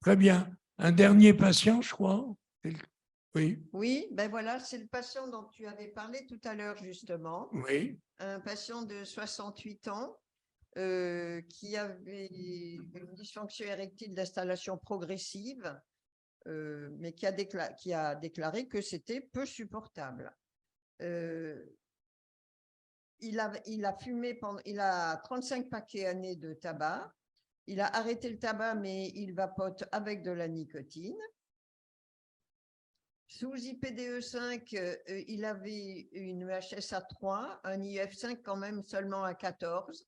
Très bien. Un dernier patient, je crois. Oui, Oui, ben voilà, c'est le patient dont tu avais parlé tout à l'heure, justement. oui. Un patient de 68 ans qui avait une dysfonction érectile d'installation progressive, mais qui a déclaré que c'était peu supportable. Il a fumé il a 35 paquets années de tabac. Il a arrêté le tabac, mais il vapote avec de la nicotine. Sous IPDE5, il avait une EHS à 3, un IF5 quand même seulement à 14.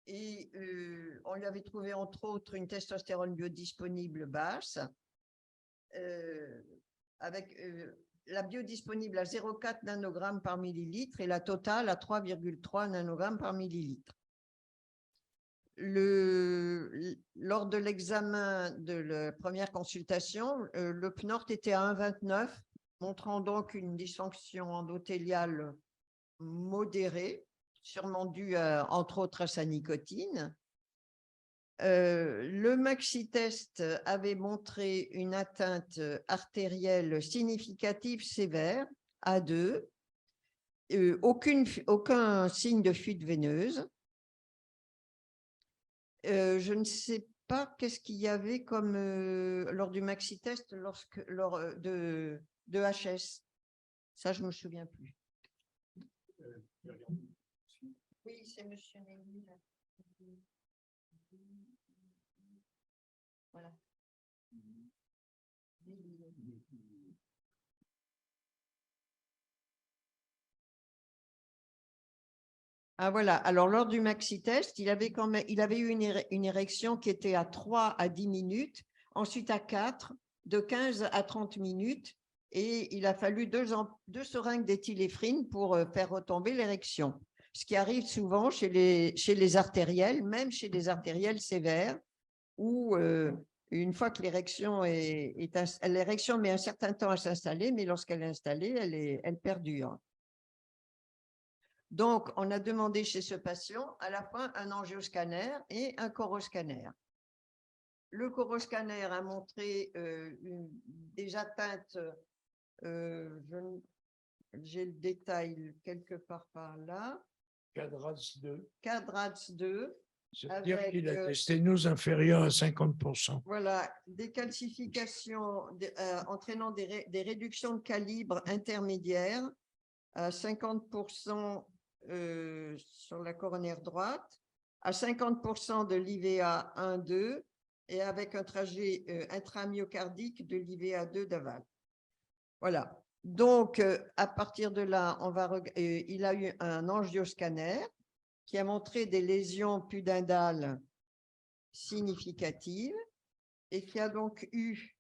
Et on lui avait trouvé entre autres une testostérone biodisponible basse, avec la biodisponible à 0,4 nanogrammes par millilitre et la totale à 3,3 nanogrammes par millilitre. Lors de l'examen de la première consultation, le PNORT était à 1,29, montrant donc une dysfonction endothéliale modérée, sûrement due entre autres à sa nicotine. Le maxi-test avait montré une atteinte artérielle significative sévère, A2, aucun signe de fuite veineuse. Je ne sais pas qu'est-ce qu'il y avait comme lors du maxi-test lors de HS. Ça, je ne me souviens plus. Oui, c'est monsieur Némy. Voilà. Ah voilà, alors lors du maxi-test, il avait eu une érection qui était à 3 à 10 minutes, ensuite à 4, de 15 à 30 minutes, et il a fallu deux seringues d'éthyléphrine pour faire retomber l'érection. Ce qui arrive souvent chez les artériels, même chez les artériels sévères, où une fois que l'érection l'érection met un certain temps à s'installer, mais lorsqu'elle est installée, elle perdure. Donc, on a demandé chez ce patient à la fois un angioscanner et un coroscanner. Le coroscanner a montré des atteintes, j'ai le détail quelque part par là. Cadras 2. Cadras 2. C'est-à-dire qu'il a des sténoses inférieures à 50%. Voilà, des calcifications entraînant des réductions de calibre intermédiaires à 50% sur la coronaire droite, à 50% de l'IVA 1,2 et avec un trajet intramyocardique de l'IVA 2 d'aval. Voilà. Donc, à partir de là, il a eu un angioscanner qui a montré des lésions pudendales significatives et qui a donc eu,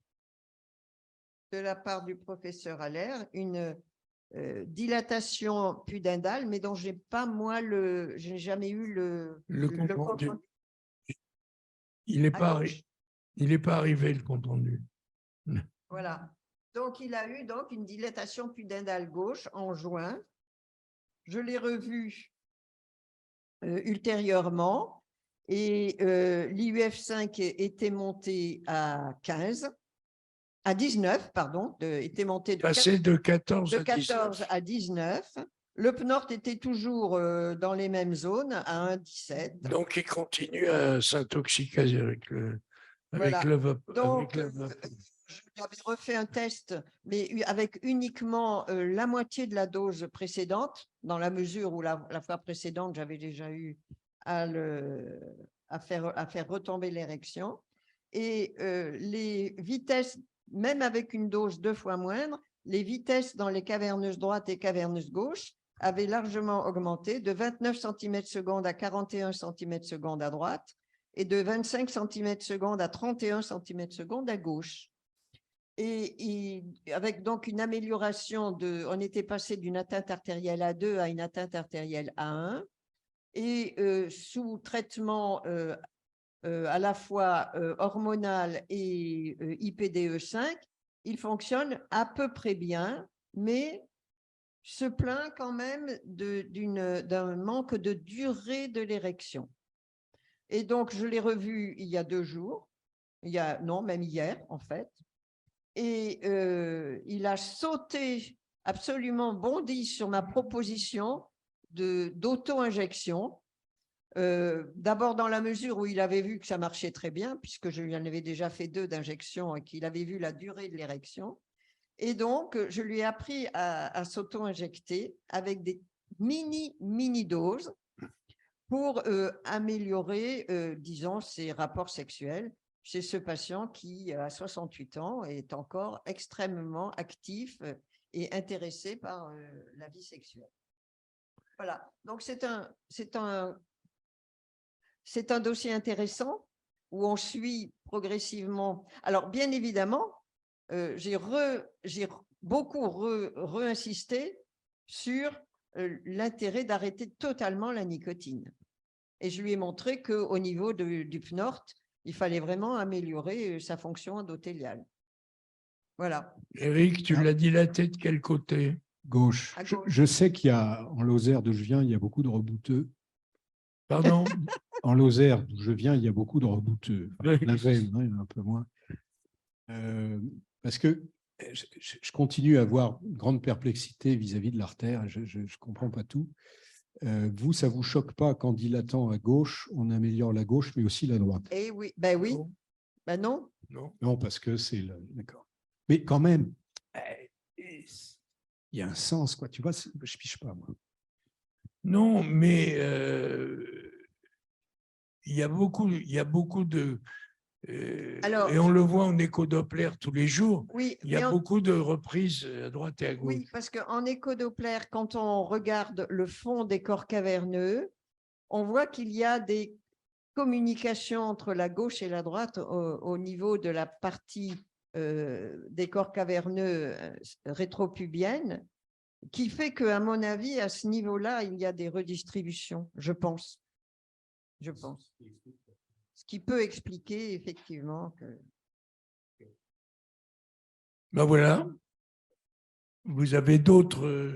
de la part du professeur Allaire, une dilatation pudendale, mais dont j'ai jamais eu le compte rendu. Il n'est pas arrivé le compte rendu. Voilà. Donc, il a eu donc une dilatation pudendale gauche en juin. Je l'ai revu ultérieurement et l'IUF5 était monté à 15. À 19, pardon, était monté de 14 à 19. Le PNORT était toujours dans les mêmes zones, à 1,17. Donc, il continue à s'intoxiquer avec le vapeur. Donc, je lui avais refait un test, mais avec uniquement la moitié de la dose précédente, dans la mesure où la fois précédente, j'avais déjà eu à faire retomber l'érection. Et les vitesses, même avec une dose 2 fois moindre, les vitesses dans les caverneuses droites et caverneuses gauches avaient largement augmenté de 29 cm/s à 41 cm/s à droite et de 25 cm/s à 31 cm/s à gauche. Et avec donc une amélioration on était passé d'une atteinte artérielle à 2 à une atteinte artérielle à 1 et sous traitement à la fois hormonal et IPDE5, il fonctionne à peu près bien, mais se plaint quand même d'un manque de durée de l'érection. Et donc, je l'ai revu il y a 2 jours non, même hier, en fait. Et il a sauté, absolument bondi sur ma proposition d'auto-injection. D'abord dans la mesure où il avait vu que ça marchait très bien, puisque je lui en avais déjà fait 2 d'injection et qu'il avait vu la durée de l'érection. Et donc, je lui ai appris à s'auto-injecter avec des mini doses pour améliorer, disons, ses rapports sexuels chez ce patient qui, à 68 ans, est encore extrêmement actif et intéressé par la vie sexuelle. Voilà, donc c'est un dossier intéressant où on suit progressivement. Alors, bien évidemment, j'ai beaucoup reinsisté sur l'intérêt d'arrêter totalement la nicotine. Et je lui ai montré qu'au niveau du PNORT, il fallait vraiment améliorer sa fonction endothéliale. Voilà. Éric, tu l'as dilaté de quel côté? Gauche. À gauche. Je sais qu'il y a, en Lozère d'où je viens, il y a beaucoup de rebouteux. Pardon? En Lozère d'où je viens, il y a beaucoup de rebouteux. Oui. La veine, il y en a un peu moins. Parce que je continue à avoir une grande perplexité vis-à-vis de l'artère. Je ne comprends pas tout. Vous, ça ne vous choque pas qu'en dilatant à gauche, on améliore la gauche, mais aussi la droite? Eh oui, ben oui, Non. ben non. Non. Non, parce que c'est d'accord. Mais quand même, il y a un sens, quoi. Tu vois, je ne piche pas, moi. Non, mais il y a beaucoup de… Alors, et on le voit en écho-Doppler tous les jours, oui, il y a beaucoup de reprises à droite et à gauche. oui, parce qu'en écho-Doppler, quand on regarde le fond des corps caverneux, on voit qu'il y a des communications entre la gauche et la droite au niveau de la partie des corps caverneux rétropubienne, qui fait qu'à mon avis, à ce niveau-là, il y a des redistributions, je pense. Je pense. Ce qui peut expliquer effectivement que… Ben voilà, vous avez d'autres